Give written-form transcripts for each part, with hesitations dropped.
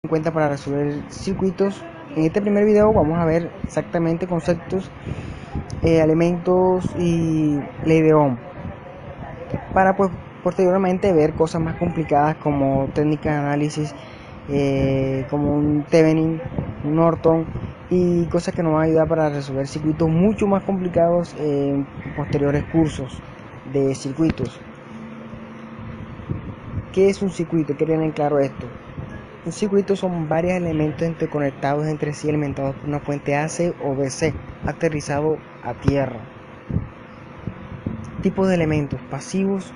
en cuenta para resolver circuitos. En este primer video vamos a ver exactamente conceptos, elementos y ley de Ohm, para pues posteriormente ver cosas más complicadas como técnicas de análisis, como un Thevenin, un Norton y cosas que nos van a ayudar para resolver circuitos mucho más complicados en posteriores cursos de circuitos. ¿Qué es un circuito? Hay que tener claro esto. Un circuito son varios elementos interconectados entre sí, alimentados por una fuente AC o DC, aterrizado a tierra. Tipos de elementos: pasivos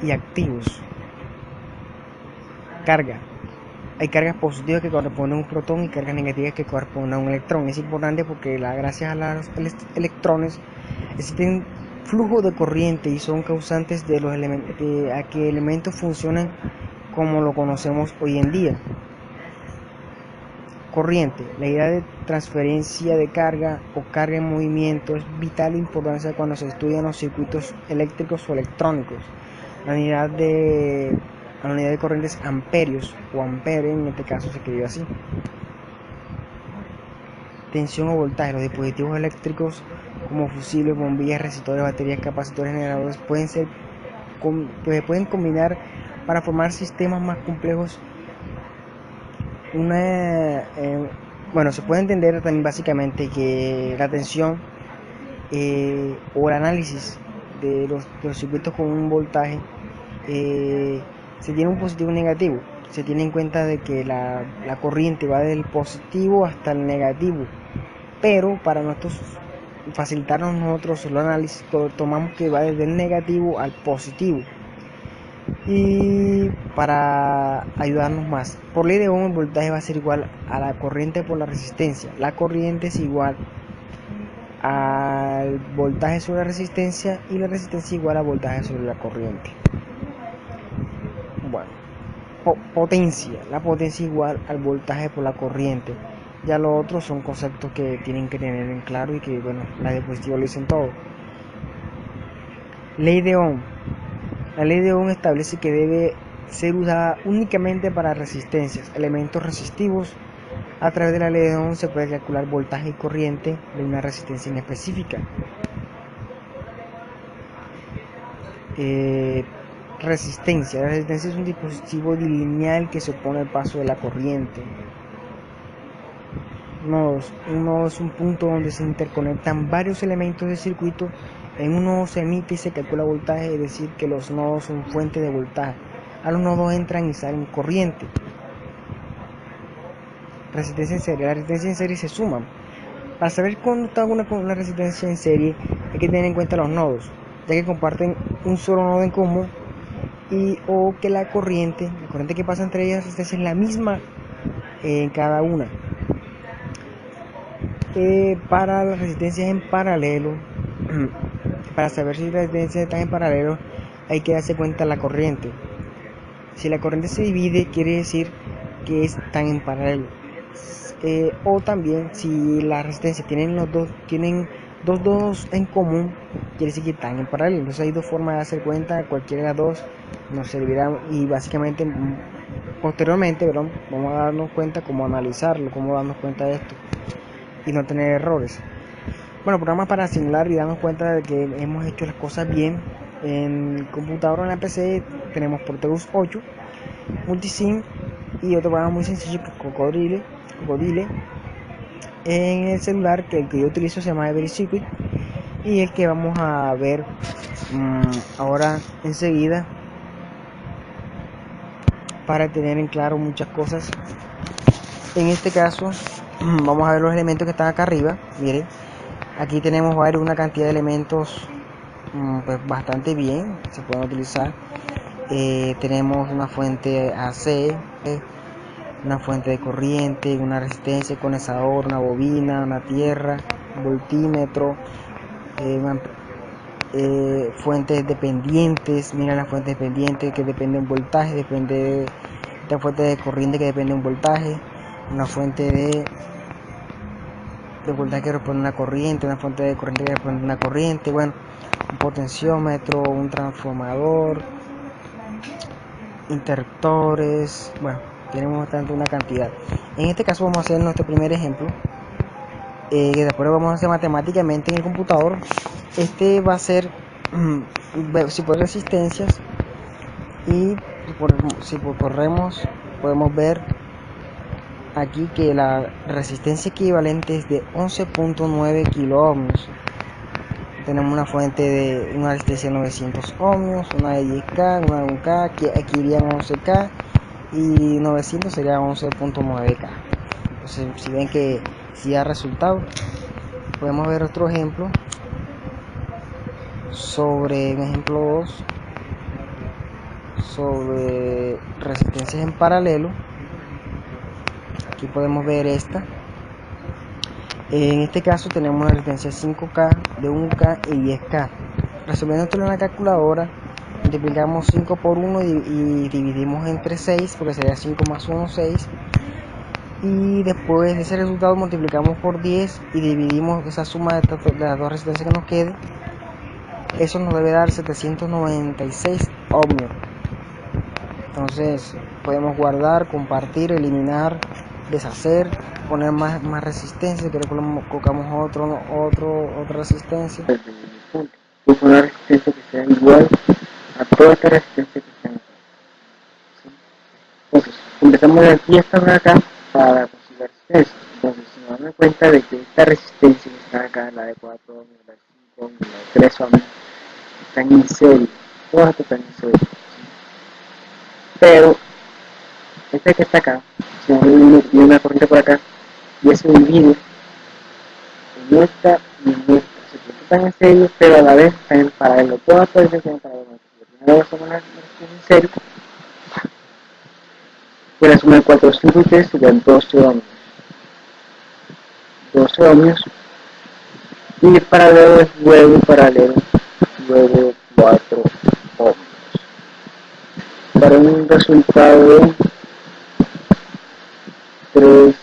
y activos. Carga: hay cargas positivas que corresponden a un protón y cargas negativas que corresponden a un electrón. Es importante porque gracias a los electrones existen flujos de corriente y son causantes de los elementos, a que elementos funcionen como lo conocemos hoy en día. Corriente: la idea de transferencia de carga o carga en movimiento es vital importancia cuando se estudian los circuitos eléctricos o electrónicos. La unidad de corriente es amperios o ampere, en este caso se escribe así. Tensión o voltaje: los dispositivos eléctricos como fusibles, bombillas, resistores, baterías, capacitores, generadores pueden combinar para formar sistemas más complejos. Se puede entender también básicamente que la tensión o el análisis de los circuitos con un voltaje, se tiene un positivo y un negativo. Se tiene en cuenta de que la corriente va del positivo hasta el negativo, pero para facilitarnos nosotros el análisis, tomamos que va desde el negativo al positivo. Y para ayudarnos más, por ley de Ohm, el voltaje va a ser igual a la corriente por la resistencia. La corriente es igual al voltaje sobre la resistencia y la resistencia igual al voltaje sobre la corriente. Bueno, potencia: la potencia igual al voltaje por la corriente. Ya lo otros son conceptos que tienen que tener en claro y que, bueno, la diapositiva lo dicen todo. Ley de Ohm: la ley de Ohm establece que debe ser usada únicamente para resistencias, elementos resistivos. A través de la ley de Ohm se puede calcular voltaje y corriente de una resistencia en específica. Resistencia: la resistencia es un dispositivo lineal que se opone al paso de la corriente. Nodos: un nodo es un punto donde se interconectan varios elementos del circuito. En un nodo se emite y se calcula voltaje, es decir, que los nodos son fuentes de voltaje. A los nodos entran y salen corriente. Resistencia en serie: la resistencia en serie se suman. Para saber cuándo está una resistencia en serie, hay que tener en cuenta los nodos, ya que comparten un solo nodo en común, o que la corriente que pasa entre ellas es la misma en cada una. Para las resistencias en paralelo, para saber si las resistencias están en paralelo, hay que darse cuenta de la corriente. Si la corriente se divide, quiere decir que están en paralelo. O también, si la resistencia tienen dos nodos en común, quiere decir que están en paralelo. Entonces hay dos formas de darse cuenta, cualquiera de las dos nos servirá, y básicamente posteriormente, vamos a darnos cuenta cómo analizarlo, cómo darnos cuenta de esto y no tener errores. Bueno, programas para simular y darnos cuenta de que hemos hecho las cosas bien. En computadora, en la PC, tenemos Proteus 8, Multisim y otro programa muy sencillo que es Cocodrile. En el celular, que el que yo utilizo se llama Every Circuit, y el que vamos a ver ahora enseguida, para tener en claro muchas cosas. En este caso vamos a ver los elementos que están acá arriba. Miren, aquí tenemos una cantidad de elementos pues bastante bien, se pueden utilizar. Tenemos una fuente AC, una fuente de corriente, una resistencia, condensador, una bobina, una tierra, un voltímetro, fuentes dependientes. Mira las fuentes dependientes que dependen de un voltaje, depende de esta fuente de corriente que depende de un voltaje, una fuente de voltaje que responde a una corriente, una fuente de corriente que responde a una corriente, bueno, un potenciómetro, un transformador, interruptores, bueno, tenemos tanto una cantidad. En este caso vamos a hacer nuestro primer ejemplo, que después lo vamos a hacer matemáticamente en el computador. Este va a ser si por resistencias, y si corremos podemos ver aquí que la resistencia equivalente es de 11.9 kilo ohmios. Tenemos una fuente de una resistencia de 900 ohmios, una de 10K, una de 1K, que aquí irían 11K y 900 sería 11.9K. Entonces, si ven que si da resultado, podemos ver otro ejemplo sobre un ejemplo 2 sobre resistencias en paralelo. Aquí podemos ver esta. En este caso tenemos una resistencia 5K, de 1K y 10K. Resolviéndolo en la calculadora, multiplicamos 5 por 1 y dividimos entre 6, porque sería 5 más 1, 6. Y después de ese resultado multiplicamos por 10 y dividimos esa suma de las dos resistencias que nos quede. Eso nos debe dar 796 ohmios. Entonces podemos guardar, compartir, eliminar, deshacer, poner más resistencia. Si queremos colocamos otra resistencia. Busco una resistencia que sea igual a toda esta resistencia que está acá. ¿Sí? Entonces, empezamos de aquí hasta acá para conseguir resistencia. Entonces, si nos damos cuenta de que esta resistencia que está acá, la de 4 ohmios, la de 5 ohmios, la de 3 ohmios, están en serie. Todas estas están en serie. ¿Sí? Pero, esta que está acá, si viene una corriente por acá, y eso divide en esta y en esta. Están en serie, pero a la vez están en paralelo. Todas las están en paralelo. Primero hacemos la relación en serie, y la suma de 4, 5 y 3 sería 12 ohmios. 12 ohmios. Y el paralelo es luego paralelo, luego 4 ohmios. Para un resultado de 3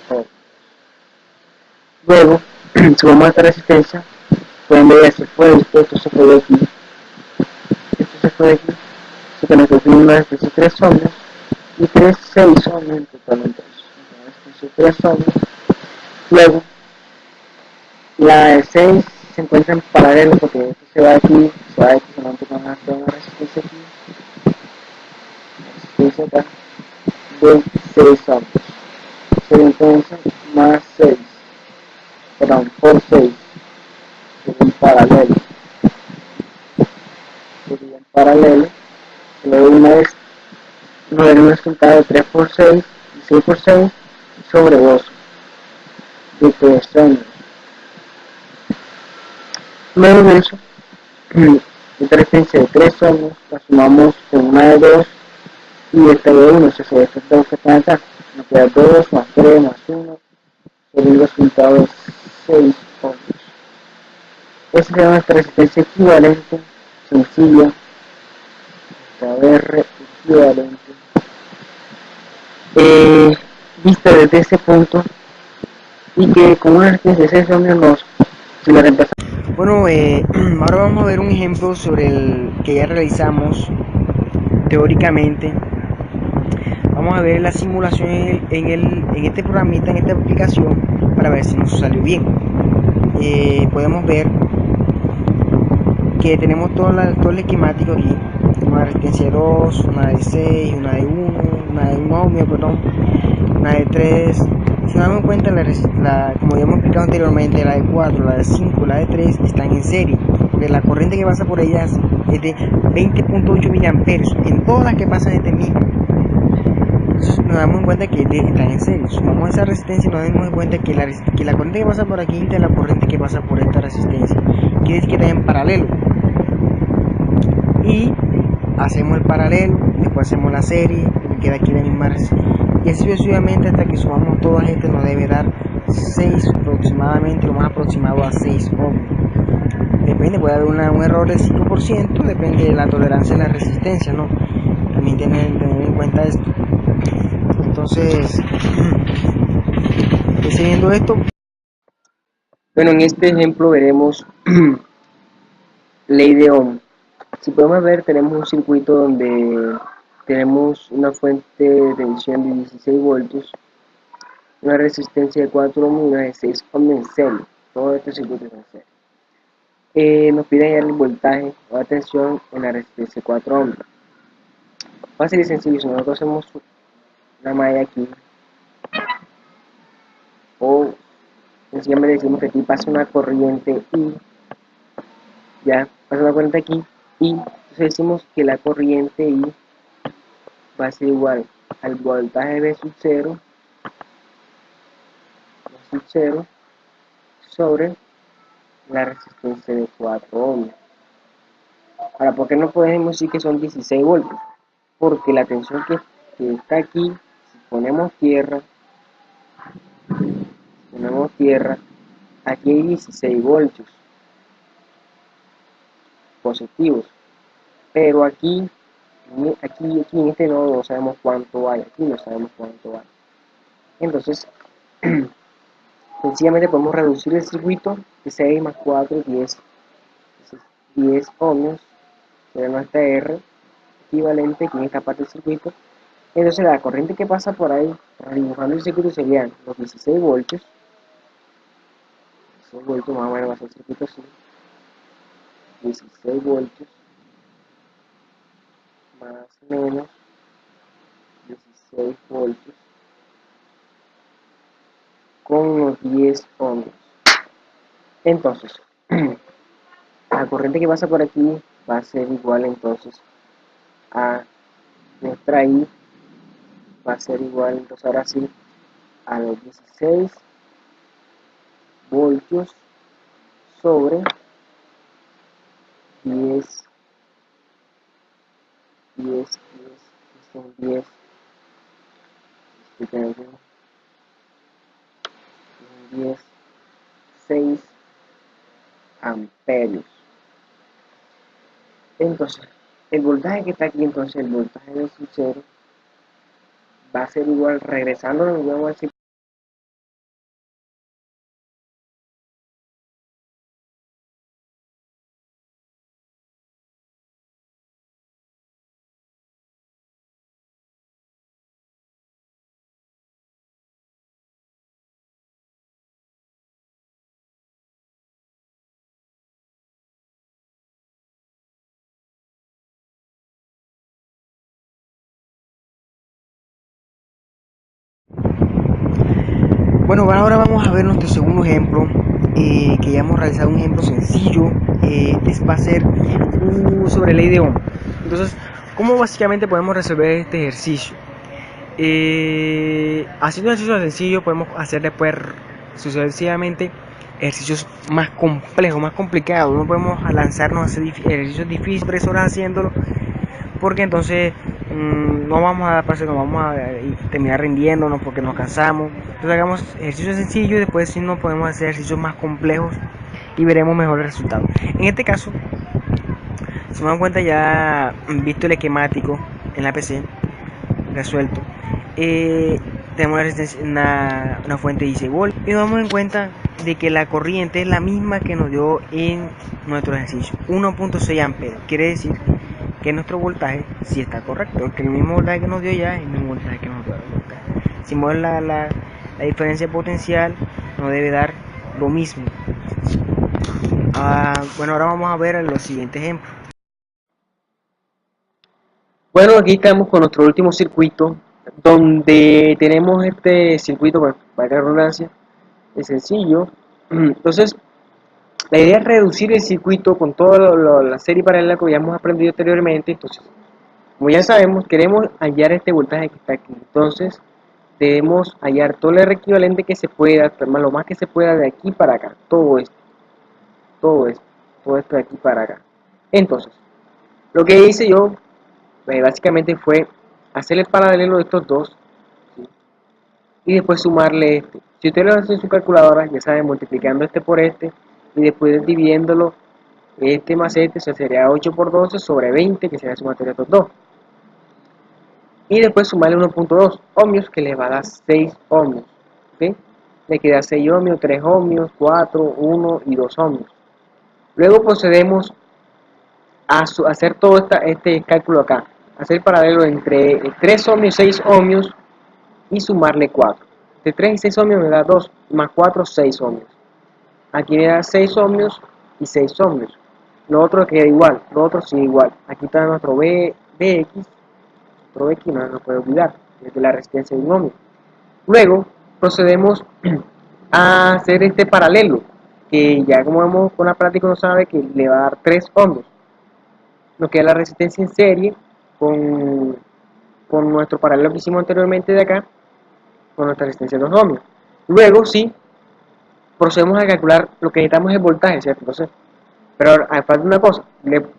ohmios. Luego, sumamos esta resistencia, pueden ver que se fue esto se fue de aquí, esto se fue de aquí, así que nos quedó una resistencia de 3 ohmios y 3, 6 ohmios en total. Entonces, una resistencia de 3 ohmios. Luego, la de 6 se encuentra en paralelo porque esto se va de aquí, se va de aquí, se mantiene una resistencia aquí, resistencia acá, de 6 ohmios. Sería entonces más 6, perdón, por 6, sería en paralelo. Sería en paralelo. Luego una vez nos daría un resultado de 3 por 6 y 6 por 6 sobre 2 de 3 ohmios. Luego de eso, esta resistencia de 3 ohmios la sumamos con una de 2 y esta de 1, se sea, estos dos que están acá. Nos queda 2 más 3 más 1, sería el resultado de 6 ohmios. Esa sería nuestra resistencia equivalente, sencilla, nuestra R equivalente, vista desde ese punto, y que con una resistencia de 6 ohmios si la reemplazamos. Bueno, ahora vamos a ver un ejemplo sobre el que ya realizamos teóricamente. Vamos a ver la simulación en este programita, en esta aplicación, para ver si nos salió bien. Podemos ver que tenemos todo el esquemático aquí. Tenemos una resistencia de 2, una de 6, una de 1, una de 1 ohmio, perdón, una de 3. Si nos damos cuenta, como ya hemos explicado anteriormente, la de 4, la de 5, la de 3 están en serie, porque la corriente que pasa por ellas es de 20.8 miliamperios en todas las que pasan este mismo. Entonces nos damos cuenta que están en serie. Sumamos esa resistencia y nos damos cuenta que la corriente que pasa por aquí es la corriente que pasa por esta resistencia. Quiere decir que están en paralelo. Y hacemos el paralelo, después hacemos la serie, que queda aquí la misma resistencia. Y así sucesivamente hasta que sumamos todas estas nos debe dar 6 aproximadamente, lo más aproximado a 6 ohmios. Depende, puede haber un error del 5%, depende de la tolerancia de la resistencia, ¿no? También tener en cuenta esto. Entonces, siguiendo esto. Bueno, en este ejemplo veremos ley de Ohm. Si podemos ver, tenemos un circuito donde tenemos una fuente de tensión de 16 voltios, una resistencia de 4 ohms y una de 6 ohms en serie. Todo este circuito es en serie. Nos piden hallar el voltaje o la tensión en la resistencia de 4 ohms. Fácil y sencillo, si nosotros hacemos una malla aquí, o sencillamente decimos que aquí pasa una corriente I, ya, pasa una corriente aquí, I, entonces decimos que la corriente I va a ser igual al voltaje V sub 0, sobre la resistencia de 4 ohms. Ahora, ¿por qué no podemos decir que son 16 voltios? Porque la tensión que está aquí, si ponemos tierra, aquí hay 16 voltios positivos, pero aquí en este nodo no sabemos cuánto hay, aquí no sabemos cuánto hay. Entonces, sencillamente podemos reducir el circuito de 6 más 4, 10 ohms, será nuestra R equivalente aquí en esta parte del circuito. Entonces la corriente que pasa por ahí, dibujando el circuito, serían los 16 voltios, 16 voltios más o menos va a ser el circuito así, 16 voltios más o menos 16 voltios con unos 10 ohms. Entonces, la corriente que pasa por aquí va a ser igual entonces a nuestra I, va a ser igual entonces ahora sí a los 16 voltios sobre 10, 10, 10, son 10, 10, 6 amperios. Entonces, el voltaje que está aquí, entonces el voltaje de su cero va a ser igual, regresando de nuevo al circuito. Bueno, ahora vamos a ver nuestro segundo ejemplo, que ya hemos realizado un ejemplo sencillo, va a ser sobre ley de Ohm. Entonces, ¿cómo básicamente podemos resolver este ejercicio? Haciendo un ejercicio sencillo podemos hacer después sucesivamente ejercicios más complejos, más complicados. No podemos lanzarnos a hacer ejercicios difíciles 3 horas haciéndolo, porque entonces no vamos a dar paso, no vamos a terminar rindiéndonos porque nos cansamos. Entonces hagamos ejercicios sencillos y después sí nos podemos hacer ejercicios más complejos y veremos mejores resultados. En este caso, si me dan cuenta, ya visto el esquemático en la PC resuelto, tenemos una fuente de 16 volts y nos damos en cuenta de que la corriente es la misma que nos dio en nuestro ejercicio, 1.6 amperes. Quiere decir que nuestro voltaje sí está correcto, que el mismo voltaje que nos dio ya es el mismo voltaje que nos dio acá. Si movemos la diferencia potencial, nos debe dar lo mismo. Bueno, ahora vamos a ver los siguientes ejemplos. Bueno, aquí estamos con nuestro último circuito, donde tenemos este circuito, para la redundancia, es sencillo. Entonces, la idea es reducir el circuito con toda la serie paralela que ya hemos aprendido anteriormente. Entonces, como ya sabemos, queremos hallar este voltaje que está aquí. Entonces, debemos hallar todo el R equivalente que se pueda, lo más que se pueda de aquí para acá. Todo esto, todo esto, todo esto de aquí para acá. Entonces, lo que hice yo, básicamente fue hacer el paralelo de estos dos, ¿sí? Y después sumarle este. Si ustedes lo hacen en su calculadora, ya saben, multiplicando este por este y después dividiéndolo este más este, o sea, sería 8 por 12 sobre 20, que sería sumatoria de estos dos. Y después sumarle 1.2 ohmios, que le va a dar 6 ohmios. ¿Okay? Le queda 6 ohmios, 3 ohmios, 4, 1 y 2 ohmios. Luego procedemos a hacer todo este cálculo acá. hacer el paralelo entre 3 ohmios, 6 ohmios y sumarle 4. De 3 y 6 ohmios me da 2, más 4, 6 ohmios. Aquí me da 6 ohmios y 6 ohmios. Lo otro queda igual, lo otro sigue igual. Aquí está nuestro Bx, nuestro Bx no nos puede olvidar, es de la resistencia de un ohmio. Luego procedemos a hacer este paralelo, que ya como vemos con la práctica uno sabe que le va a dar 3 ohmios. Nos queda la resistencia en serie con nuestro paralelo que hicimos anteriormente de acá, con nuestra resistencia de 2 ohmios. Luego sí, procedemos a calcular lo que necesitamos es el voltaje, ¿cierto? Entonces, pero ahora, falta una cosa,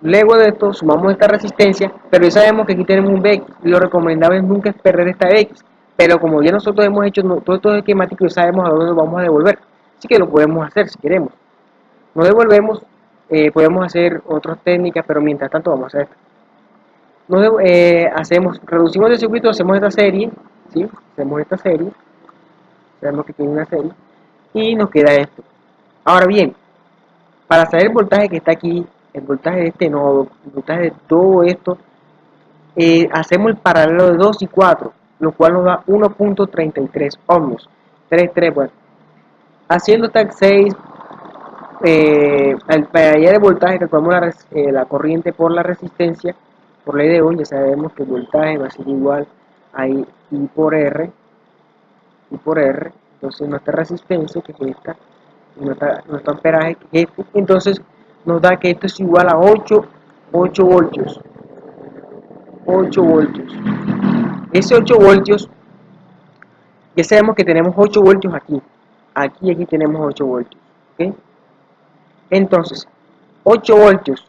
luego de esto sumamos esta resistencia, pero ya sabemos que aquí tenemos un Bx, y lo recomendable nunca es perder esta Bx, pero como ya nosotros hemos hecho todos estos esquemáticos y sabemos a dónde nos vamos a devolver, así que lo podemos hacer si queremos. Nos devolvemos, podemos hacer otras técnicas, pero mientras tanto vamos a hacer esto. Reducimos el circuito, hacemos esta serie, ¿sí? Hacemos esta serie, sabemos que tiene una serie, y nos queda esto. Ahora bien, para saber el voltaje que está aquí, el voltaje de este nodo, el voltaje de todo esto, hacemos el paralelo de 2 y 4, lo cual nos da 1.33 ohmios. 3, bueno. Haciendo hasta 6, para hallar el voltaje, calculamos la corriente por la resistencia, por ley de Ohm, ya sabemos que el voltaje va a ser igual a I por R, entonces nuestra resistencia, que es esta, y nuestro amperaje, que es este, entonces nos da que esto es igual a 8 voltios. 8 voltios. Ese 8 voltios, ya sabemos que tenemos 8 voltios aquí. Aquí tenemos 8 voltios. ¿Okay? Entonces, 8 voltios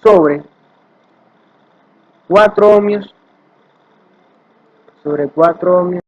sobre 4 ohmios, sobre 4 ohmios,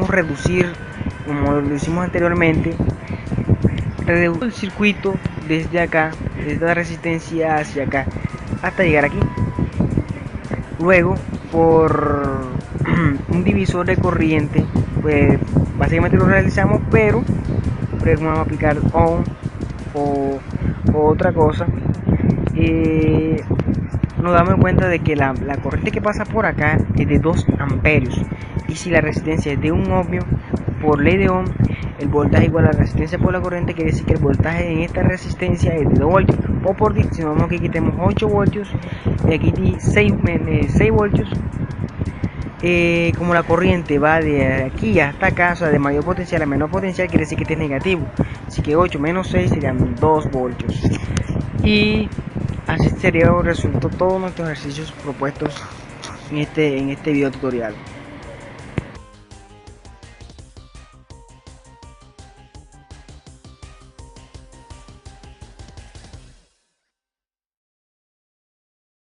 reducir, como lo hicimos anteriormente, reducir el circuito desde acá, desde la resistencia hacia acá, hasta llegar aquí. Luego, por un divisor de corriente, pues básicamente lo realizamos, pero vamos a aplicar Ohm o otra cosa. Nos damos cuenta de que la corriente que pasa por acá es de 2 amperios, y si la resistencia es de 1 ohmio, por ley de Ohm, el voltaje igual a la resistencia por la corriente, quiere decir que el voltaje en esta resistencia es de 2 voltios, o por si vamos que aquí tenemos 8 voltios y aquí 6 voltios. Como la corriente va de aquí hasta acá, o sea, de mayor potencial a menor potencial, quiere decir que este es negativo, así que 8 menos 6 serían 2 voltios. Y así sería el resultado de todos nuestros ejercicios propuestos en este video tutorial.